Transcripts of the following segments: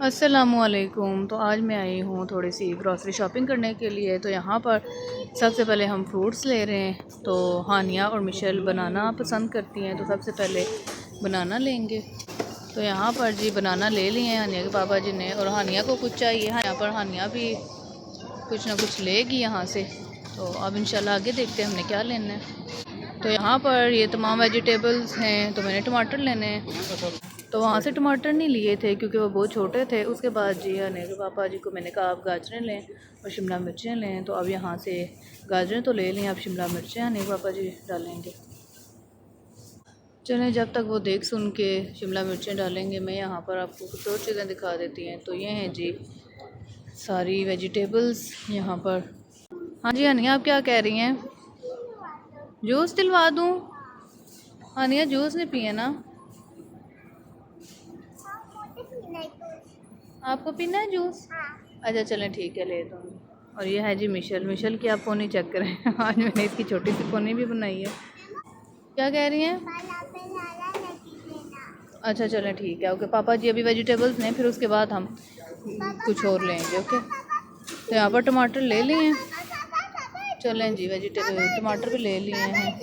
अस्सलामुअलैकुम। तो आज मैं आई हूँ थोड़ी सी ग्रॉसरी शॉपिंग करने के लिए। तो यहाँ पर सबसे पहले हम फ्रूट्स ले रहे हैं। तो हानिया और मिशेल बनाना पसंद करती हैं, तो सबसे पहले बनाना लेंगे। तो यहाँ पर जी बनाना ले लिए हैं हानिया के पापा जी ने, और हानिया को कुछ चाहिए। यहाँ पर हानिया भी कुछ ना कुछ लेगी यहाँ से। तो अब इंशाल्लाह आगे देखते हैं हमने क्या लेना है। तो यहाँ पर ये तमाम वेजिटेबल्स हैं, तो मैंने टमाटर लेने हैं। तो वहाँ से टमाटर नहीं लिए थे क्योंकि वो बहुत छोटे थे। उसके बाद जी ने पापा जी को मैंने कहा आप गाजरें लें और शिमला मिर्चें लें। तो अब यहाँ से गाजरें तो ले लें, अब शिमला मिर्चें ने पापा जी डालेंगे। चलें, जब तक वो देख सुन के शिमला मिर्चें डालेंगे, मैं यहाँ पर आपको कुछ और चीज़ें दिखा देती हैं। तो ये हैं जी सारी वेजिटेबल्स यहाँ पर। हाँ जी हानिया, आप क्या कह रही हैं? जूस दिलवा दूँ? हानिया जूस नहीं पिए ना? आपको पीना है जूस? अच्छा चलें ठीक है, ले दूँगी। और ये है जी मिशेल की आप पोनी चेक करें। आज मैंने इसकी छोटी सी पोनी भी बनाई है। क्या कह रही हैं? अच्छा चलें ठीक है, ओके। पापा जी अभी वेजिटेबल्स लें, फिर उसके बाद हम कुछ और लेंगे, ओके। तो यहाँ पर टमाटर ले लिए हैं। चलें जी, वेजिटेबल टमाटर भी ले लिए हैं।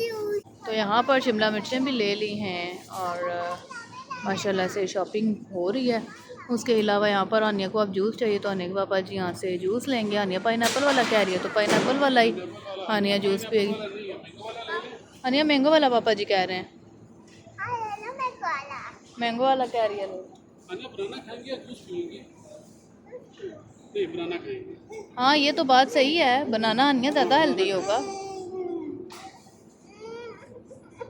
तो यहाँ पर शिमला मिर्चें भी ले ली हैं, और माशाल्लाह से शॉपिंग हो रही है। उसके अलावा यहाँ पर आनिया को अब जूस चाहिए, तो आनिया के पापा जी यहाँ से जूस लेंगे। आनिया पाइनएप्पल वाला कह रही है, तो पाइनएप्पल वाला ही आनिया जूस पिएगी। आनिया मैंगो वाला पापा जी कह रहे हैं। मैंगो वाला कह रही है। हाँ ये तो बात सही है, बनाना आनिया ज़्यादा हेल्दी होगा,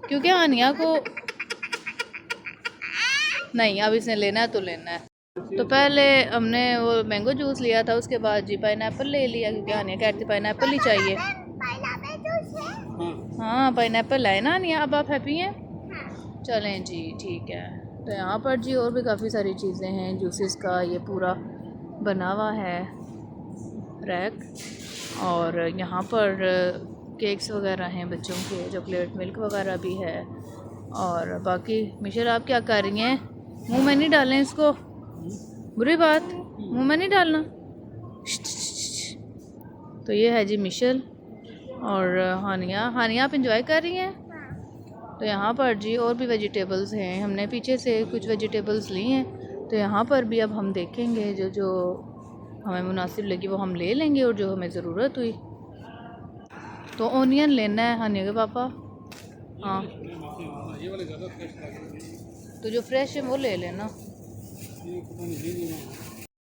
क्योंकि आनिया को नहीं, अब इसने लेना है तो लेना है। तो पहले हमने वो मैंगो जूस लिया था, उसके बाद जी पाइनएप्पल ले लिया, क्योंकि आनिया कहती पाइनएप्पल ही चाहिए। हाँ पाइनएप्पल है ना आनिया, अब आप हैप्पी हैं? चलें जी ठीक है। तो यहाँ पर जी और भी काफ़ी सारी चीज़ें हैं जूसेस का, ये पूरा बना हुआ है रैक। और यहाँ पर केक्स वगैरह हैं बच्चों के, चॉकलेट मिल्क वगैरह भी है। और बाकी मिशेल आप क्या कर रही हैं? मुंह में नहीं डालें इसको, बुरी बात, मुंह में नहीं डालना। तो ये है जी मिशेल और हानिया। हानिया आप इंजॉय कर रही हैं? तो यहाँ पर जी और भी वेजिटेबल्स हैं, हमने पीछे से कुछ वेजिटेबल्स ली हैं। तो यहाँ पर भी अब हम देखेंगे जो जो हमें मुनासिब लगी वो हम ले लेंगे, और जो हमें ज़रूरत हुई। तो ओनियन लेना है हानिया के पापा। हाँ तो जो फ्रेश है वो ले लेना।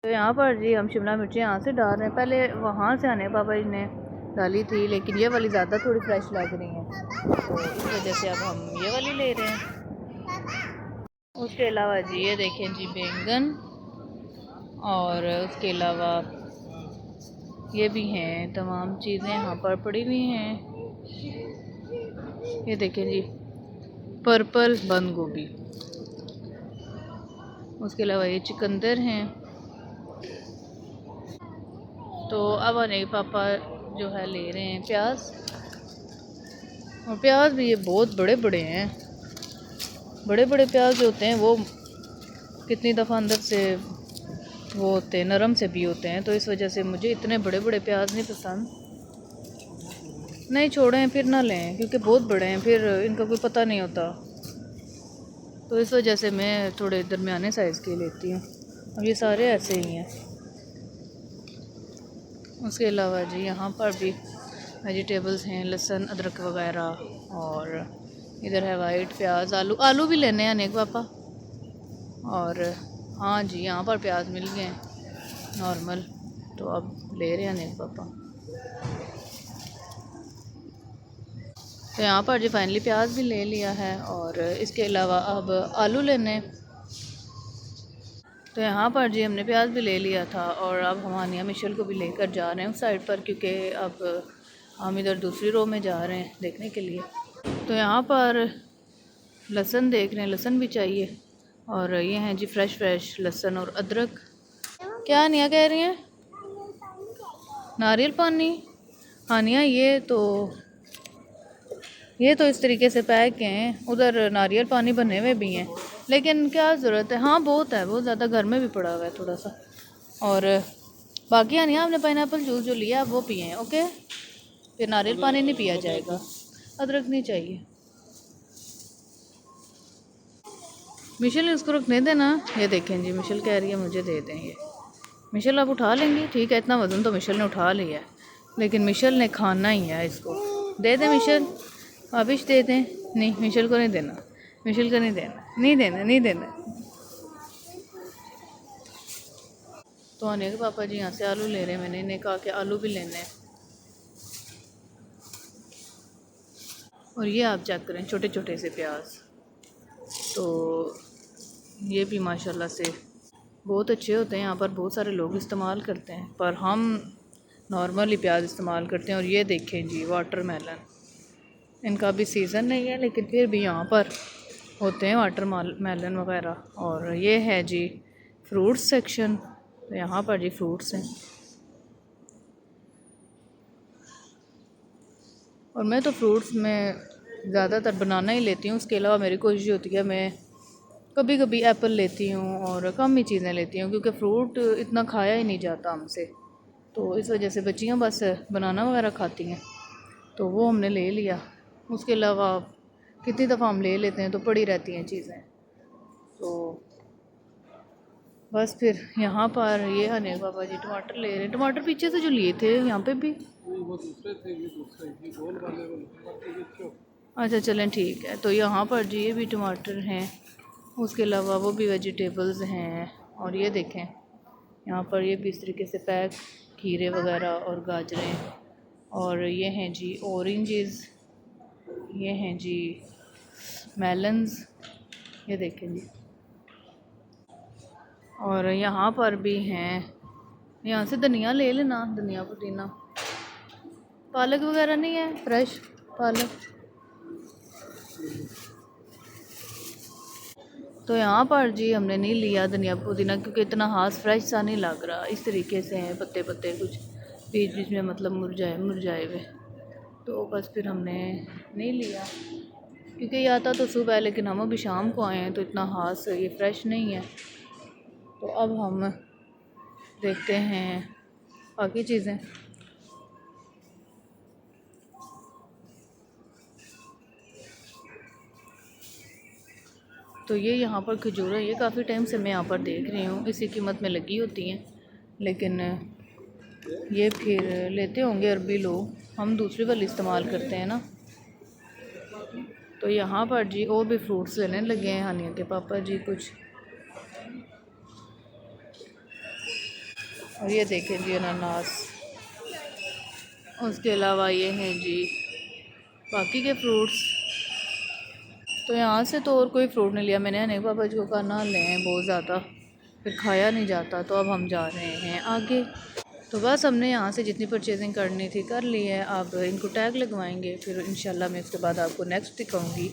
तो यहाँ पर जी हम शिमला मिर्ची यहाँ से डाल रहे हैं, पहले वहाँ से आने पापा जी ने डाली थी, लेकिन ये वाली ज़्यादा थोड़ी फ्रेश लग रही हैं, तो इस वजह से अब हम ये वाली ले रहे हैं। उसके अलावा जी ये देखें जी बैंगन, और उसके अलावा ये भी हैं, तमाम चीज़ें यहाँ पर पड़ी हुई हैं। ये देखें जी पर्पल बंद गोभी, उसके अलावा ये चुकंदर हैं। तो अब आने पापा जो है ले रहे हैं प्याज, और प्याज भी ये बहुत बड़े बड़े हैं। बड़े बड़े प्याज जो होते हैं वो कितनी दफ़ा अंदर से वो होते हैं, नरम से भी होते हैं, तो इस वजह से मुझे इतने बड़े बड़े प्याज नहीं पसंद। नहीं छोड़ें, फिर ना लें, क्योंकि बहुत बड़े हैं, फिर इनका कोई पता नहीं होता। तो इस वजह से मैं थोड़े दरमियाने साइज़ के लेती हूँ। अब ये सारे ऐसे ही हैं। उसके अलावा जी यहाँ पर भी वेजिटेबल्स हैं, लहसुन अदरक वगैरह, और इधर है वाइट प्याज, आलू। आलू भी लेने हैं अनेक पापा। और हाँ जी यहाँ पर प्याज मिल गए नॉर्मल, तो अब ले रहे हैं अनेक पापा। तो यहाँ पर जो फाइनली प्याज भी ले लिया है, और इसके अलावा अब आलू लेने हैं। तो यहाँ पर जी हमने प्याज भी ले लिया था, और अब हम हानिया मिशेल को भी लेकर जा रहे हैं उस साइड पर, क्योंकि अब हम इधर दूसरी रो में जा रहे हैं देखने के लिए। तो यहाँ पर लहसुन देख रहे हैं, लहसुन भी चाहिए। और ये हैं जी फ्रेश लहसुन और अदरक। क्या हानिया कह रही हैं? नारियल पानी? हानिया ये तो इस तरीके से पैक हैं, उधर नारियल पानी बने हुए भी हैं। लेकिन क्या ज़रूरत है, हाँ बहुत है, बहुत ज़्यादा घर में भी पड़ा हुआ है थोड़ा सा। और बाकी नहीं, आपने पाइनएप्पल जूस जो लिया आप वो पिए हैं, ओके। फिर नारियल पानी नहीं पिया जाएगा, अदरक नहीं चाहिए। मिशेल इसको रखने देना। ये देखें जी, मिशेल कह रही है मुझे दे दें ये। मिशेल आप उठा लेंगी, ठीक है, इतना वज़न तो मिशेल ने उठा लिया है, लेकिन मिशेल ने खाना ही है इसको। दे दें मिशेल, वापिश दे दें। नहीं, मिशेल को नहीं देना, मिशेल को नहीं देना, नहीं देना, नहीं देना। तो आने के पापा जी यहाँ से आलू ले रहे हैं, मैंने इन्हें कहा कि आलू भी लेने हैं। और ये आप चेक करें, छोटे छोटे से प्याज, तो ये भी माशाल्लाह से बहुत अच्छे होते हैं। यहाँ पर बहुत सारे लोग इस्तेमाल करते हैं, पर हम नॉर्मली प्याज इस्तेमाल करते हैं। और ये देखें जी, वाटरमेलन, इनका भी सीज़न नहीं है, लेकिन फिर भी यहाँ पर होते हैं वाटरमेलन वगैरह। और ये है जी फ्रूट्स सेक्शन, तो यहाँ पर जी फ्रूट्स हैं। और मैं तो फ्रूट्स में ज़्यादातर बनाना ही लेती हूँ, उसके अलावा मेरी कोशिश होती है मैं कभी कभी एप्पल लेती हूँ और कम ही चीज़ें लेती हूँ, क्योंकि फ्रूट इतना खाया ही नहीं जाता हमसे। तो इस वजह से बच्चियाँ बस बनाना वगैरह खाती हैं, तो वो हमने ले लिया। उसके अलावा कितनी दफ़ा हम ले लेते हैं तो पड़ी रहती हैं चीज़ें। तो बस फिर यहाँ पर ये हने पापा जी टमाटर ले रहे हैं। टमाटर पीछे से जो लिए थे यहाँ पे भी, वो दूसरे थे, ये दूसरे, ये गोल वाले। अच्छा चलें ठीक है। तो यहाँ पर जी ये भी टमाटर हैं, उसके अलावा वो भी वेजिटेबल्स हैं। और ये देखें यहाँ पर ये भी इस तरीके से पैक खीरे वगैरह और गाजरें। और ये हैं जी ऑरेंजेस, ये हैं जी मेलन्स, ये देखें जी। और यहाँ पर भी हैं, यहाँ से धनिया ले लेना, धनिया पुदीना। पालक वगैरह नहीं है, फ्रेश पालक। तो यहाँ पर जी हमने नहीं लिया धनिया पुदीना, क्योंकि इतना हाथ फ्रेश सा नहीं लग रहा। इस तरीके से हैं पत्ते पत्ते, कुछ बीच बीच में मतलब मुरझाए हुए। तो बस फिर हमने नहीं लिया, क्योंकि ये आता तो सुबह है, लेकिन हम अभी शाम को आए हैं तो इतना हाथ से ये फ्रेश नहीं है। तो अब हम देखते हैं बाकी चीज़ें। तो ये यहाँ पर खजूर है, ये काफ़ी टाइम से मैं यहाँ पर देख रही हूँ, इसी कीमत में लगी होती हैं, लेकिन ये फिर लेते होंगे अरबी लोग, हम दूसरी वाली इस्तेमाल करते हैं ना। तो यहाँ पर जी और भी फ्रूट्स लेने लगे हैं हानिया के पापा जी कुछ। और ये देखें जी अनानास, उसके अलावा ये हैं जी बाकी के फ्रूट्स। तो यहाँ से तो और कोई फ्रूट नहीं लिया मैंने, हनी पापा जी को कहा ना लें, बहुत ज़्यादा फिर खाया नहीं जाता। तो अब हम जा रहे हैं आगे। तो बस हमने यहाँ से जितनी परचेजिंग करनी थी कर ली है, अब इनको टैग लगवाएंगे, फिर इंशाल्लाह मैं उसके बाद आपको नेक्स्ट दिखाऊंगी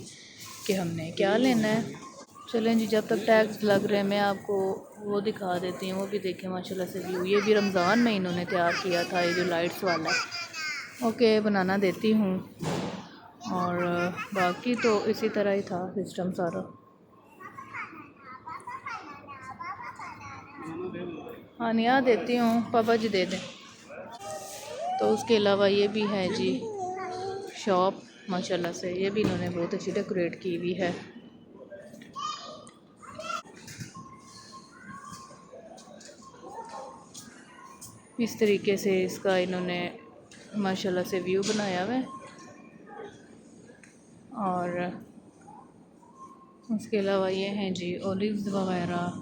कि हमने क्या लेना है। चलें जी, जब तक टैग्स लग रहे हैं मैं आपको वो दिखा देती हूँ, वो भी देखें माशाल्लाह से व्यू। ये भी रमज़ान में इन्होंने तैयार किया था, ये जो लाइट्स वाला है। ओके, बनाना देती हूँ। और बाकी तो इसी तरह ही था सिस्टम सारा। हाँ नहीं देती हूँ, पापा जी दे दें। तो उसके अलावा ये भी है जी शॉप, माशाल्लाह से ये भी इन्होंने बहुत अच्छी डेकोरेट की हुई है। इस तरीके से इसका इन्होंने माशाल्लाह से व्यू बनाया हुआ है। और उसके अलावा ये हैं जी ओलिव्स वगैरह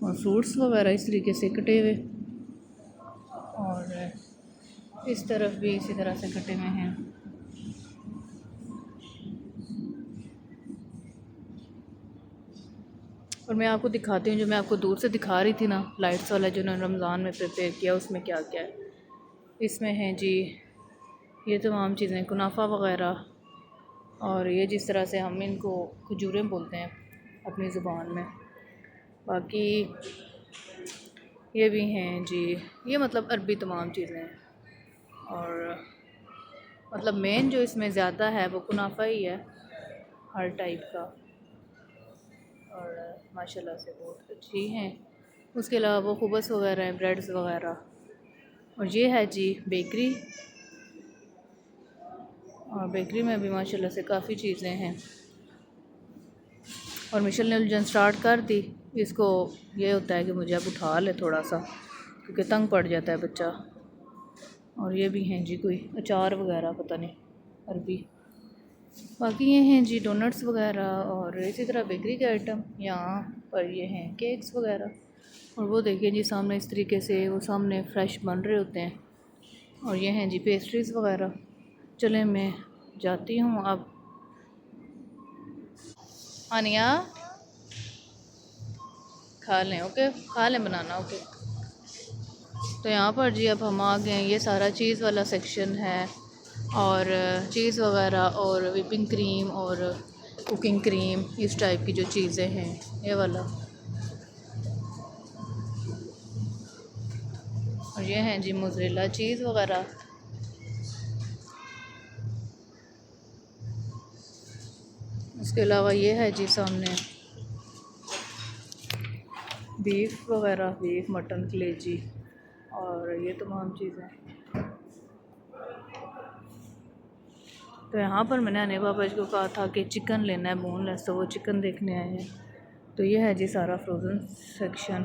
और फ्रूट्स वगैरह इस तरीके से कटे हुए। और इस तरफ भी इसी तरह से कटे हुए हैं। और मैं आपको दिखाती हूँ, जो मैं आपको दूर से दिखा रही थी ना लाइट्स वाला जो उन्होंने रमज़ान में प्रिपेयर किया, उसमें क्या क्या है। इसमें है जी ये तमाम चीज़ें, कुनाफा वगैरह। और ये जिस तरह से हम इनको खजूरें बोलते हैं अपनी ज़ुबान में। बाकी ये भी हैं जी, ये मतलब अरबी तमाम चीज़ें हैं। और मतलब मेन जो इसमें ज़्यादा है वो कुनाफा ही है, हर टाइप का। और माशाल्लाह से बहुत अच्छी हैं। उसके अलावा वो खुबस वगैरह हैं, ब्रेड्स वगैरह। और ये है जी बेकरी, और बेकरी में भी माशाल्लाह से काफ़ी चीज़ें हैं। और मिशेल ने उलझन स्टार्ट कर दी। इसको ये होता है कि मुझे अब उठा ले थोड़ा सा, क्योंकि तंग पड़ जाता है बच्चा। और ये भी हैं जी कोई अचार वगैरह, पता नहीं अरबी। बाकी ये हैं जी डोनट्स वगैरह, और इसी तरह बेकरी के आइटम यहाँ पर ये हैं केक्स वगैरह। और वो देखिए जी सामने इस तरीके से वो सामने फ्रेश बन रहे होते हैं। और ये हैं जी पेस्ट्रीज़ वगैरह। चलें मैं जाती हूँ अब। आनिया खा लें, ओके, खा लें बनाना, ओके। तो यहाँ पर जी अब हम आ गए हैं, ये सारा चीज़ वाला सेक्शन है। और चीज़ वगैरह और विपिंग क्रीम और कुकिंग क्रीम, इस टाइप की जो चीज़ें हैं, ये वाला। और ये हैं जी मोज़रेला चीज़ वगैरह। उसके अलावा ये है जी सामने बीफ वगैरह, बीफ मटन कलेजी और ये तमाम चीज़ें। तो यहाँ पर मैंने अने पापा जी को कहा था कि चिकन लेना है बोनलेस, तो वो चिकन देखने आए हैं। तो ये है जी सारा फ्रोज़न सेक्शन,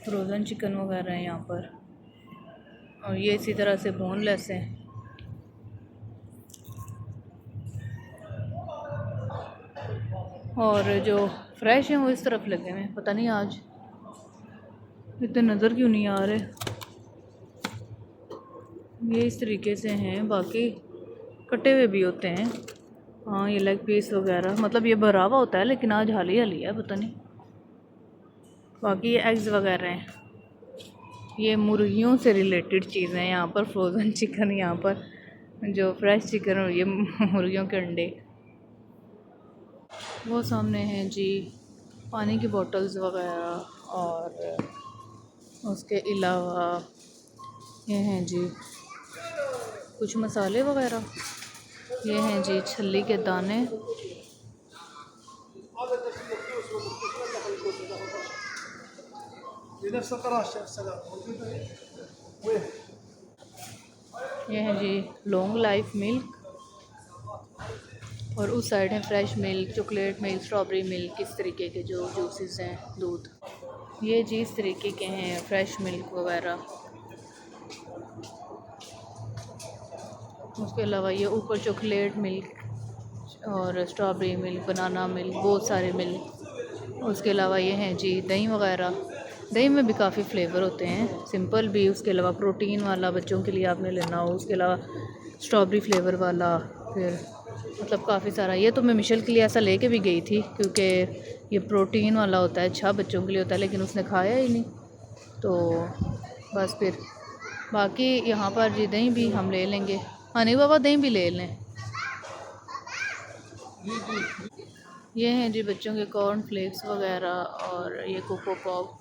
फ्रोज़न चिकन वगैरह है यहाँ पर। और ये इसी तरह से बोनलेस हैं। और जो फ्रेश हैं वो इस तरफ लगे हुए हैं, पता नहीं आज इतने नज़र क्यों नहीं आ रहे। ये इस तरीके से हैं, बाकी कटे हुए भी होते हैं। हाँ ये लेग पीस वगैरह, मतलब ये भरा हुआ होता है लेकिन आज हाली हाली है, पता नहीं। बाकी ये एग्स वगैरह हैं, ये मुर्गियों से रिलेटेड चीज़ें हैं यहाँ पर। फ्रोज़न चिकन यहाँ पर, जो फ्रेश चिकन, और ये मुर्गियों के अंडे। वो सामने हैं जी पानी की बोतल्स वगैरह। और उसके अलावा ये हैं जी कुछ मसाले वगैरह। ये हैं जी छल्ली के दाने। ये हैं जी लॉन्ग लाइफ मिल्क। और उस साइड है fresh milk, chocolate milk, strawberry milk, इस तरीके के जो जूसेस हैं, दूध। ये जी इस तरीके के हैं फ्रेश मिल्क वगैरह। उसके अलावा ये ऊपर चॉकलेट मिल्क और स्ट्रॉबेरी मिल्क, बनाना मिल्क, बहुत सारे मिल्क। उसके अलावा ये हैं जी दही वगैरह। दही में भी काफ़ी फ्लेवर होते हैं, सिंपल भी, उसके अलावा प्रोटीन वाला बच्चों के लिए आपने लेना हो, उसके अलावा स्ट्रॉबेरी फ्लेवर वाला, फिर मतलब काफ़ी सारा। ये तो मैं मिशेल के लिए ऐसा लेके भी गई थी, क्योंकि ये प्रोटीन वाला होता है, अच्छा बच्चों के लिए होता है, लेकिन उसने खाया ही नहीं। तो बस फिर बाकी यहाँ पर जी दही भी हम ले लेंगे। हाँ नहीं बाबा, दही भी ले लें। ये हैं जी बच्चों के कॉर्न फ्लेक्स वगैरह, और ये कोको पॉप।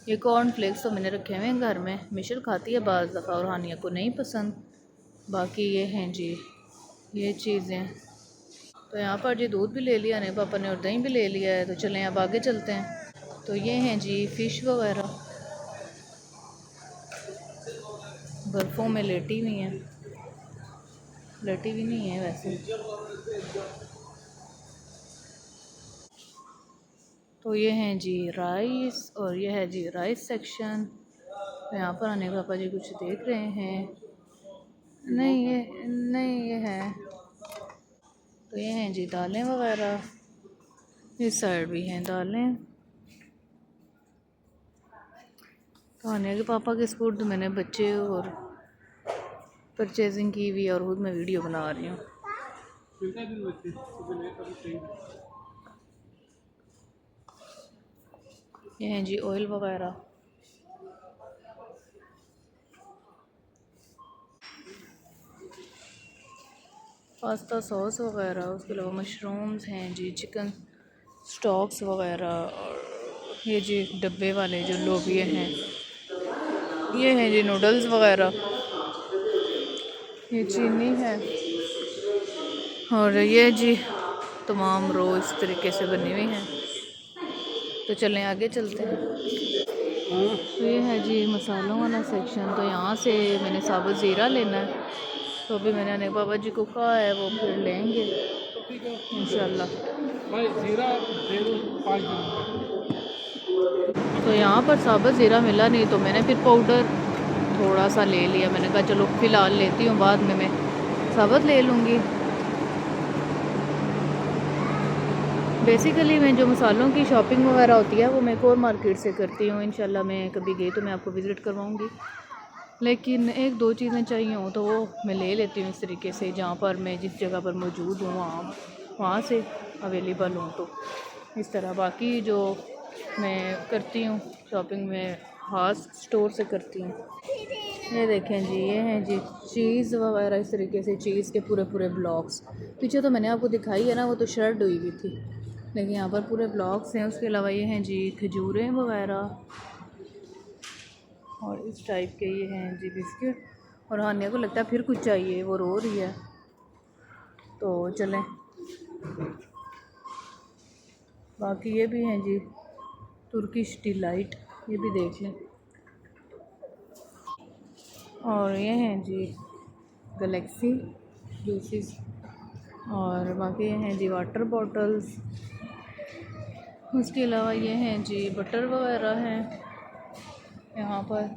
ये कॉर्न फ्लेक्स तो मैंने रखे हुए हैं घर में, मिशेल खाती है बाज़ दफ़ा और हानिया को नहीं पसंद। बाकी ये हैं जी ये चीज़ें। तो यहाँ पर जी दूध भी ले लिया ने पापा ने और दही भी ले लिया है। तो चलें अब आगे चलते हैं। तो ये हैं जी फ़िश वगैरह, बर्फ़ों में लेटी हुई हैं, लेटी हुई नहीं है वैसे। तो ये हैं जी राइस, और ये है जी राइस सेक्शन। तो यहाँ पर आने पापा जी कुछ देख रहे हैं। नहीं ये नहीं, ये है। तो ये हैं जी दालें वगैरह, इस साइड भी हैं दालें। तो आने के पापा के स्कूट तो मैंने बच्चे और परचेजिंग की हुई, और खुद मैं वीडियो बना रही हूँ। ये हैं जी ऑयल वगैरह। पास्ता सॉस वगैरह। उसके अलावा मशरूम्स हैं जी, चिकन स्टॉक्स वगैरह। और ये जी डब्बे वाले जो लोबिये हैं, ये हैं जी नूडल्स वगैरह। ये चीनी है। और ये जी तमाम रो इस तरीके से बनी हुई हैं। तो चलें आगे चलते हैं। तो ये है जी मसालों वाला सेक्शन। तो यहाँ से मैंने साबुत ज़ीरा लेना है, तो अभी मैंने अनेक बाबा जी को कहा है वो फिर लेंगे इंशाल्लाह। तो यहाँ पर साबुत ज़ीरा मिला नहीं तो मैंने फिर पाउडर थोड़ा सा ले लिया। मैंने कहा चलो फ़िलहाल लेती हूँ, बाद में मैं साबुत ले लूँगी। बेसिकली मैं जो मसालों की शॉपिंग वगैरह होती है वो मैं कोर मार्केट से करती हूँ। इंशाल्लाह मैं कभी गई तो मैं आपको विज़िट करवाऊँगी, लेकिन एक दो चीज़ें चाहिए हों तो वो मैं ले लेती हूँ इस तरीके से, जहाँ पर मैं जिस जगह पर मौजूद हूँ वहाँ से अवेलेबल हूँ तो इस तरह। बाकी जो मैं करती हूँ शॉपिंग में खास स्टोर से करती हूँ। ये देखें जी, ये हैं जी चीज़ वगैरह इस तरीके से, चीज़ के पूरे पूरे ब्लॉक्स। पीछे तो मैंने आपको दिखाई है ना, वो तो शर्ट हुई हुई थी, लेकिन यहाँ पर पूरे ब्लॉक्स हैं। उसके अलावा ये हैं जी खजूरें वगैरह और इस टाइप के ये हैं जी बिस्किट। और हानिया को लगता है फिर कुछ चाहिए, वो रो रही है। तो चलें, बाकी ये भी हैं जी तुर्किश डिलाइट, ये भी देख लें। और ये हैं जी गैलेक्सी जूसेस। और बाकी ये हैं जी वाटर बॉटल्स। उसके अलावा ये हैं जी बटर वगैरह हैं यहाँ पर।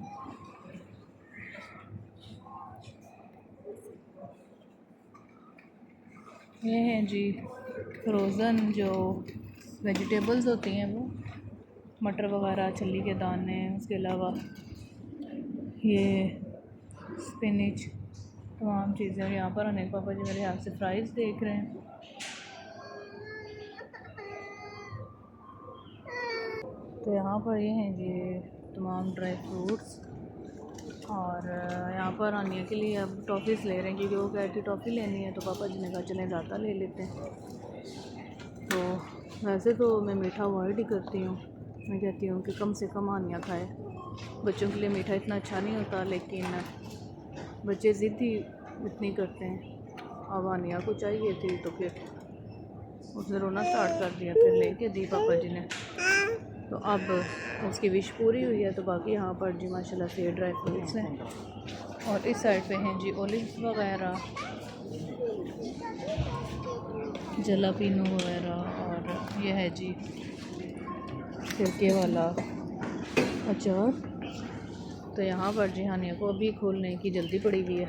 ये हैं जी फ्रोज़न जो वेजिटेबल्स होती हैं, वो मटर वगैरह, छली के दाने। उसके अलावा ये स्पिनिच, तमाम चीज़ें। और यहाँ पर अनेक पापा जी मेरे हाथ से फ्राइज़ देख रहे हैं। तो यहाँ पर ये हैं जी तमाम ड्राई फ्रूट्स। और यहाँ पर आनिया के लिए अब टॉफ़ीज़ ले रहे हैं, क्योंकि वो कह रही थी टॉफ़ी लेनी है, तो पापा जी ने कहा चलें ज़्यादा ले लेते हैं। तो वैसे तो मैं मीठा अवॉइड ही करती हूँ, मैं कहती हूँ कि कम से कम आनिया खाए। बच्चों के लिए मीठा इतना अच्छा नहीं होता, लेकिन बच्चे ज़िद ही इतनी करते हैं। अब आनिया को चाहिए थी तो फिर उसने रोना स्टार्ट कर दिया, फिर लेके दी पापा जी ने। तो अब उसकी विश पूरी हुई है। तो बाकी यहाँ पर जी माशाल्लाह से ड्राई फ्रूट्स हैं। और इस साइड पे हैं जी ओलिव्स वगैरह, जलापिनो वगैरह। और ये है जी सिरके वाला अचार। तो यहाँ पर जी हानिया को अभी खोलने की जल्दी पड़ी हुई है।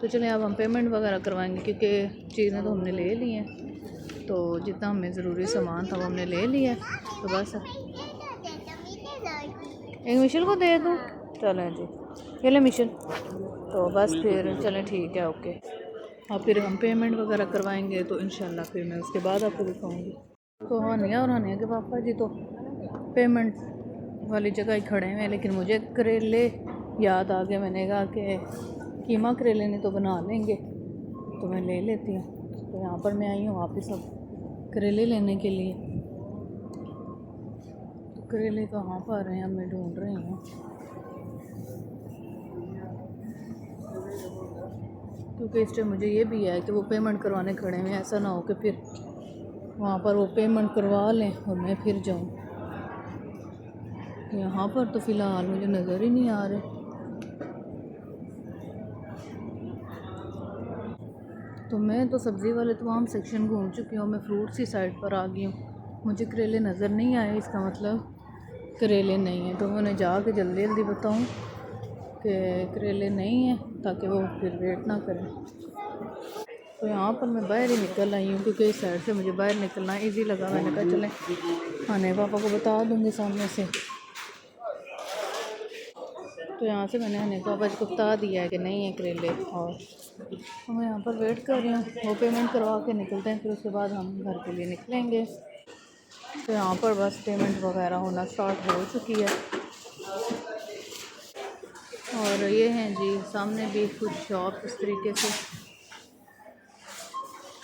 तो चलें अब हम पेमेंट वगैरह करवाएंगे, क्योंकि चीज़ें तो हमने ले ली हैं। तो जितना हमें ज़रूरी सामान था वो हमने ले लिया। तो बस एक मिशेल को दे दूँ, चलें जी, ये ले मिशेल। तो बस फिर चलें ठीक है, ओके। अब फिर हम पेमेंट वगैरह करवाएंगे तो इंशाल्लाह फिर मैं उसके बाद आपको दिखाऊंगी। तो हानिया और हानिया के पापा जी तो पेमेंट वाली जगह ही खड़े हैं, लेकिन मुझे करेले याद आ गए। मैंने कहा कि कीमा करेले नहीं तो बना लेंगे, तो मैं ले लेती हूँ। तो यहाँ पर मैं आई हूँ वापस अब करेले लेने के लिए। तो करेले कहाँ पर हैं, अब मैं ढूंढ रही हूँ। क्योंकि इस टाइम मुझे ये भी है कि वो पेमेंट करवाने खड़े हैं, ऐसा ना हो कि फिर वहाँ पर वो पेमेंट करवा लें और मैं फिर जाऊँ। यहाँ पर तो फ़िलहाल मुझे नज़र ही नहीं आ रहे। तो मैं तो सब्ज़ी वाले तमाम सेक्शन घूम चुकी हूँ, मैं फ्रूट्स की साइड पर आ गई हूँ। मुझे करेले नज़र नहीं आए, इसका मतलब करेले नहीं हैं। तो मैंने जाके जल्दी जल्दी बताऊँ कि करेले नहीं हैं, ताकि वो फिर वेट ना करें। तो यहाँ पर मैं बाहर ही निकल आई हूँ, क्योंकि इस साइड से मुझे बाहर निकलना ईजी लगा। मैंने कहा चलें खाने पापा को बता दूँगी सामने से। तो यहाँ से मैंने हने पापा जी को बता दिया है कि नहीं है करेले। और तो मैं यहाँ पर वेट कर रही हूँ, वो पेमेंट करवा के निकलते हैं, फिर उसके बाद हम घर के लिए निकलेंगे। तो यहाँ पर बस पेमेंट वगैरह होना स्टार्ट हो चुकी है। और ये हैं जी सामने भी कुछ शॉप इस तरीके से।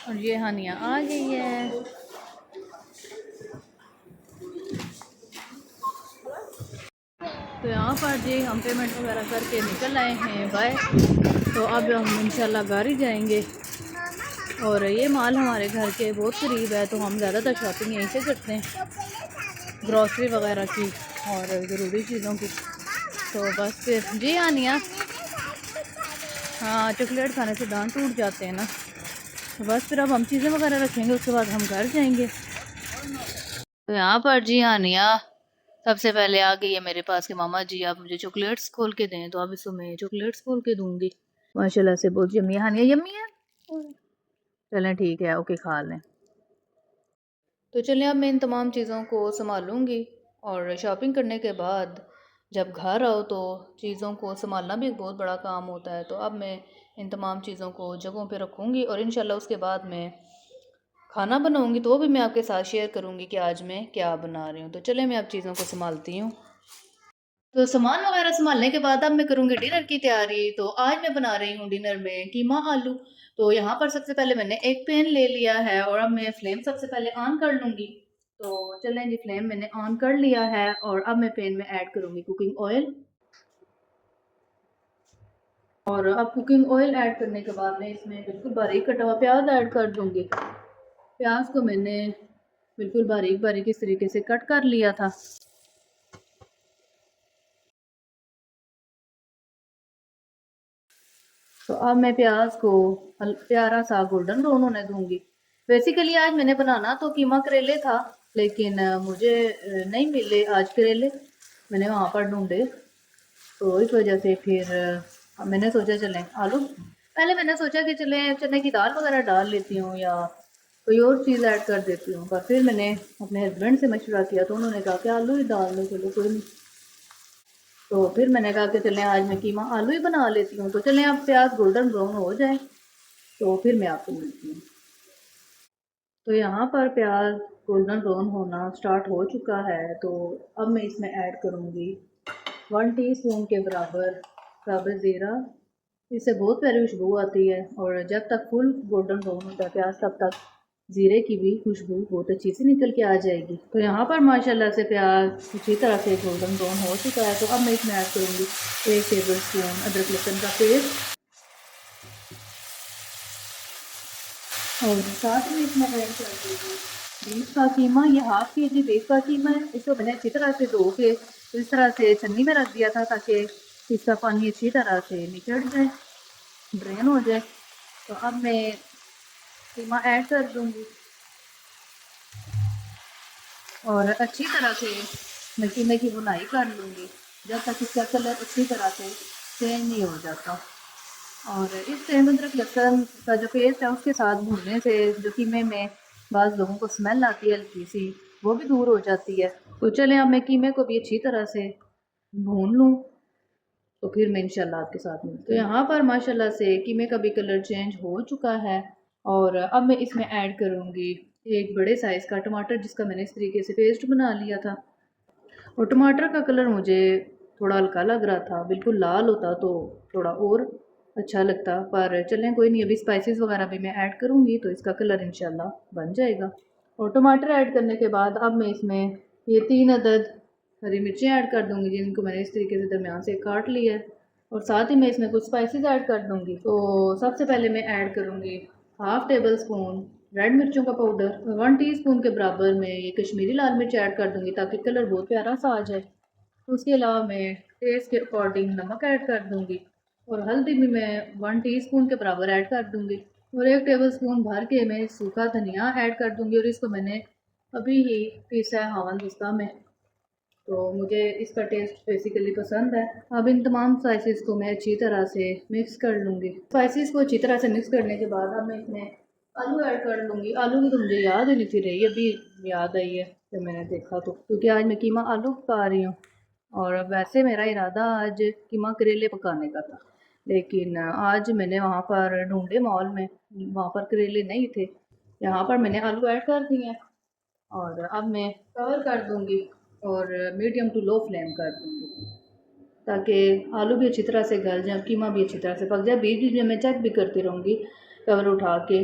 और ये हानिया आ गई है। तो यहाँ पर जी हम पेमेंट वगैरह करके निकल आए हैं बाय। तो अब हम इंशाल्लाह घर ही जाएंगे। और ये मॉल हमारे घर के बहुत करीब है, तो हम ज़्यादातर शॉपिंग यहीं से करते हैं, ग्रॉसरी वगैरह की और ज़रूरी चीज़ों की। तो बस फिर जी आनिया, हाँ चॉकलेट खाने से दांत टूट जाते हैं ना। तो बस फिर अब हम चीज़ें वगैरह रखेंगे, उसके बाद हम घर जाएंगे। तो यहाँ पर जी आनिया सबसे पहले आ गई है मेरे पास कि मामा जी आप मुझे चॉकलेट्स खोल के दें, तो अब इसको मैं चॉकलेट्स खोल के दूंगी। माशाल्लाह से बहुत यम्मी है। हानिया यम्मी है, चलें ठीक है, ओके खा लें। तो चलें अब मैं इन तमाम चीज़ों को संभालूंगी, और शॉपिंग करने के बाद जब घर आओ तो चीज़ों को संभालना भी एक बहुत बड़ा काम होता है। तो अब मैं इन तमाम चीज़ों को जगहों पे रखूँगी और इंशाल्लाह उसके बाद मैं खाना बनाऊँगी, तो वो भी मैं आपके साथ शेयर करूँगी कि आज मैं क्या बना रही हूँ। तो चलें मैं अब चीज़ों को संभालती हूँ। तो सामान वगैरह संभालने के बाद अब मैं करूँगी डिनर की तैयारी। तो आज मैं बना रही हूँ डिनर में कीमा आलू। तो यहाँ पर सबसे पहले मैंने एक पैन ले लिया है और अब मैं फ्लेम सबसे पहले ऑन कर लूँगी। तो चलें जी, फ्लेम मैंने ऑन कर लिया है और अब मैं पैन में ऐड करूँगी कुकिंग ऑयल। और अब कुकिंग ऑयल ऐड करने के बाद मैं इसमें बिल्कुल बारीक कटा हुआ प्याज ऐड कर दूँगी। प्याज को मैंने बिल्कुल बारीक बारीक इस तरीके से कट कर लिया था। तो अब मैं प्याज को प्यारा सा गोल्डन ब्राउन होने दूंगी। बेसिकली आज मैंने बनाना तो कीमा करेले था, लेकिन मुझे नहीं मिले आज करेले, मैंने वहाँ पर ढूंढे। तो इस वजह से फिर मैंने सोचा चलें आलू, पहले मैंने सोचा कि चलें चने की दाल वगैरह डाल लेती हूँ या कोई और चीज़ ऐड कर देती हूँ, पर फिर मैंने अपने हस्बैंड से मशवरा किया तो उन्होंने कहा कि आलू ही डाल लो, चलो कोई नहीं। तो फिर मैंने कहा कि चलें आज मैं कीमा आलू ही बना लेती हूँ। तो चलें अब प्याज गोल्डन ब्राउन हो जाए तो फिर मैं आपको मिलती हूँ। तो यहाँ पर प्याज गोल्डन ब्राउन होना स्टार्ट हो चुका है, तो अब मैं इसमें ऐड करूँगी 1 टीस्पून के बराबर साबुत ज़ीरा। इससे बहुत प्यारी खुशबू आती है, और जब तक फुल गोल्डन ब्राउन होता है प्याज तब तक ज़ीरे की भी खुशबू बहुत अच्छी से निकल के आ जाएगी। तो यहाँ पर माशाल्लाह से प्याज अच्छी तरह से गोल्डन ब्राउन हो चुका है। तो अब मैं इसमें ऐड करूँगी 1 टेबल स्पून अदरक लहसुन का पेस्ट, और साथ में इसमें ऐड कर दूँगी बीफ का कीमा। ये हाफ केजी बीफ का कीमा है। इसको मैंने अच्छी तरह से धो के इस तरह से छन्नी में रख दिया था ताकि इसका पानी अच्छी तरह से निचड़ जाए, ड्रेन हो जाए। तो अब मैं कीमा ऐड कर दूँगी और अच्छी तरह से मैं कीमे की बुनाई कर लूँगी जब तक इसका कलर अच्छी तरह से चेंज नहीं हो जाता। और इस टाइम अदरक लहसुन का जो पेस्ट है उसके साथ भूनने से जो कीमे में बाज़ लोगों को स्मेल आती है हल्की सी, वो भी दूर हो जाती है। तो चलें अब मैं कीमे को भी अच्छी तरह से भून लूँ, तो फिर मैं इंशाल्लाह आपके साथ मिलती हूँ। तो यहाँ पर माशाल्लाह से कीमे का भी कलर चेंज हो चुका है, और अब मैं इसमें ऐड करूँगी एक बड़े साइज़ का टमाटर जिसका मैंने इस तरीके से पेस्ट बना लिया था। और टमाटर का कलर मुझे थोड़ा हल्का लग रहा था, बिल्कुल लाल होता तो थोड़ा और अच्छा लगता, पर चलें कोई नहीं, अभी स्पाइसेस वगैरह भी मैं ऐड करूँगी तो इसका कलर इंशाल्लाह बन जाएगा। और टमाटर ऐड करने के बाद अब मैं इसमें ये 3 अदद हरी मिर्चें ऐड कर दूँगी जिनको मैंने इस तरीके से दरमियान से काट लिया है, और साथ ही मैं इसमें कुछ स्पाइसेस ऐड कर दूँगी। तो सबसे पहले मैं ऐड करूँगी 1/2 टेबल स्पून रेड मिर्चों का पाउडर, 1 टीस्पून के बराबर में ये कश्मीरी लाल मिर्च ऐड कर दूँगी ताकि कलर बहुत प्यारा सा आ जाए। तो उसके अलावा मैं टेस्ट के अकॉर्डिंग नमक ऐड कर दूँगी, और हल्दी भी मैं 1 टीस्पून के बराबर ऐड कर दूँगी, और 1 टेबल स्पून भर के मैं सूखा धनिया ऐड कर दूँगी, और इसको मैंने अभी ही पीसा है हावन दिस्ता में। तो मुझे इसका टेस्ट बेसिकली पसंद है। अब इन तमाम स्पाइसेस को मैं अच्छी तरह से मिक्स कर लूँगी। स्पाइसेस को अच्छी तरह से मिक्स करने के बाद अब मैं इसमें आलू ऐड कर लूँगी। आलू की तो मुझे याद ही नहीं थी रही, अभी याद आई है जब मैंने देखा तो, क्योंकि आज मैं कीमा आलू पका रही हूँ, और वैसे मेरा इरादा आज कीमा करेले पकाने का था, लेकिन आज मैंने वहाँ पर ढूंढे मॉल में, वहाँ पर करेले नहीं थे। यहाँ पर मैंने आलू ऐड कर दिए हैं, और अब मैं कवर कर दूँगी और मीडियम टू लो फ्लेम कर दूँगी ताकि आलू भी अच्छी तरह से गल जाए, कीमा भी अच्छी तरह से पक जाए। बीच बीच में मैं चेक भी करती रहूँगी कवर उठा के,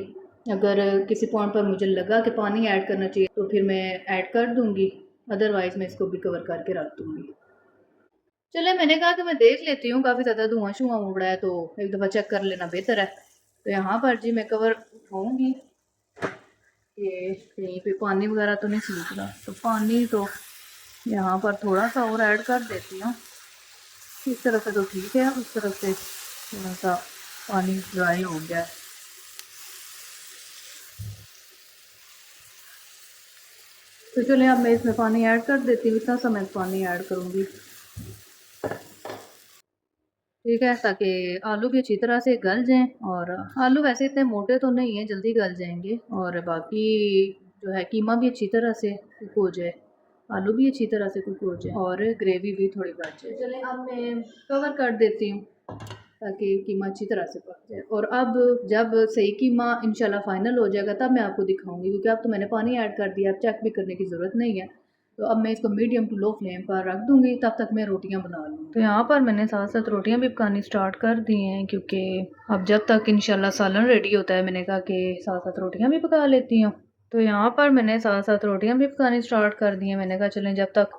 अगर किसी पॉइंट पर मुझे लगा कि पानी ऐड करना चाहिए तो फिर मैं ऐड कर दूँगी, अदरवाइज़ मैं इसको भी कवर करके रख दूँगी। चले मैंने कहा कि मैं देख लेती हूँ, काफ़ी ज़्यादा धुआं शुआं उड़ रहा है तो एक दफ़ा चेक कर लेना बेहतर है। तो यहाँ पर जी मैं कवर उठाऊँगी कि कहीं पे पानी वगैरह तो नहीं सूख रहा। तो पानी तो यहाँ पर थोड़ा सा और ऐड कर देती हूँ। इस तरफ से तो ठीक है, उस तरफ से थोड़ा सा पानी ड्राई हो गया है। तो चलिए अब मैं इसमें पानी ऐड कर देती हूँ, इतना सा मैं पानी ऐड करूँगी, ठीक है, ताकि आलू भी अच्छी तरह से गल जाएं। और आलू वैसे इतने मोटे तो नहीं है, जल्दी गल जाएंगे। और बाकी जो है कीमा भी अच्छी तरह से कुक हो जाए, आलू भी अच्छी तरह से कुक हो जाए और ग्रेवी भी थोड़ी बच जाए। चलिए अब मैं कवर कर देती हूँ ताकि कीमा अच्छी तरह से पक जाए। और अब जब सही कीमा इंशाल्लाह फाइनल हो जाएगा तब मैं आपको दिखाऊंगी, क्योंकि अब तो मैंने पानी ऐड कर दिया, अब चेक भी करने की ज़रूरत नहीं है। तो अब मैं इसको मीडियम टू लो फ्लेम पर रख दूंगी, तब तक मैं रोटियां बना लूँगी। तो यहाँ पर मैंने साथ साथ रोटियां भी पकानी स्टार्ट कर दी हैं, क्योंकि अब जब तक इंशाल्लाह सालन रेडी होता है, मैंने कहा कि साथ साथ रोटियां भी पका लेती हूँ। तो यहाँ पर मैंने साथ साथ रोटियां भी पकानी स्टार्ट कर दी हैं। मैंने कहा चलें जब तक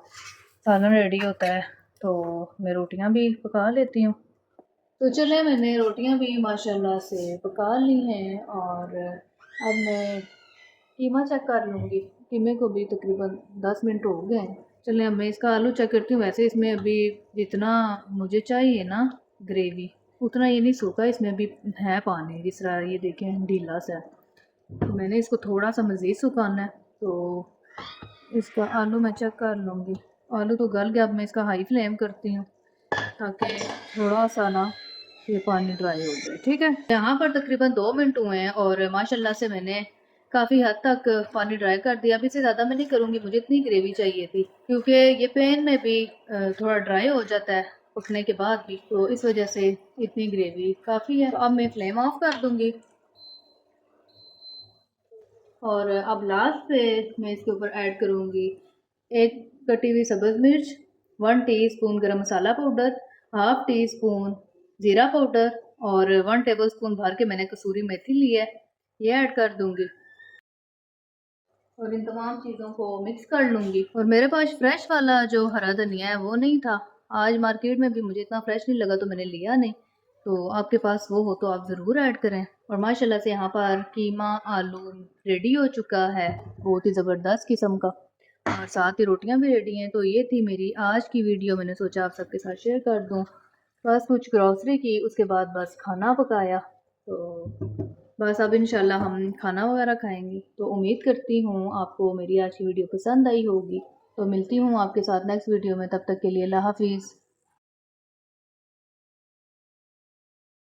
सालन रेडी होता है तो मैं रोटियाँ भी पका लेती हूँ। तो चले मैंने रोटियां भी माशाल्लाह से पका ली हैं और अब मैं कीमा चेक कर लूँगी। कीमे को भी तकरीबन 10 मिनट हो गए हैं। चलें अब मैं इसका आलू चेक करती हूँ। वैसे इसमें अभी जितना मुझे चाहिए ना ग्रेवी, उतना ये नहीं सूखा, इसमें अभी है पानी, जिस तरह ये देखें ढीला सा। तो मैंने इसको थोड़ा सा मज़ीद सुखाना है। तो इसका आलू मैं चेक कर लूँगी। आलू तो गल गया। अब मैं इसका हाई फ्लेम करती हूँ ताकि थोड़ा सा ना ये पानी ड्राई हो जाए, ठीक है। यहाँ पर तकरीबन 2 मिनट हुए हैं और माशाल्लाह से मैंने काफ़ी हद तक पानी ड्राई कर दिया। अभी से ज़्यादा मैं नहीं करूँगी, मुझे इतनी ग्रेवी चाहिए थी, क्योंकि ये पैन में भी थोड़ा ड्राई हो जाता है पकने के बाद भी, तो इस वजह से इतनी ग्रेवी काफ़ी है। अब मैं फ्लेम ऑफ कर दूँगी और अब लास्ट पे मैं इसके ऊपर ऐड करूँगी 1 कटी हुई सब्ज़ मिर्च, 1 टीस्पून गरम मसाला पाउडर, हाफ टी स्पून ज़ीरा पाउडर और 1 टेबलस्पून भर के मैंने कसूरी मेथी ली है, ये ऐड कर दूँगी और इन तमाम चीज़ों को मिक्स कर लूँगी। और मेरे पास फ्रेश वाला जो हरा धनिया है वो नहीं था, आज मार्केट में भी मुझे इतना फ्रेश नहीं लगा तो मैंने लिया नहीं। तो आपके पास वो हो तो आप ज़रूर ऐड करें। और माशाल्लाह से यहाँ पर कीमा आलू रेडी हो चुका है, बहुत ही ज़बरदस्त किस्म का, और साथ ही रोटियां भी रेडी हैं। तो ये थी मेरी आज की वीडियो, मैंने सोचा आप सबके साथ शेयर कर दूं। बस कुछ ग्रॉसरी की, उसके बाद बस खाना पकाया। तो बस अब इंशाल्लाह हम खाना वगैरह खाएंगे। तो उम्मीद करती हूँ आपको मेरी आज की वीडियो पसंद आई होगी। तो मिलती हूँ आपके साथ नेक्स्ट वीडियो में, तब तक के लिए अल्लाह हाफिज़।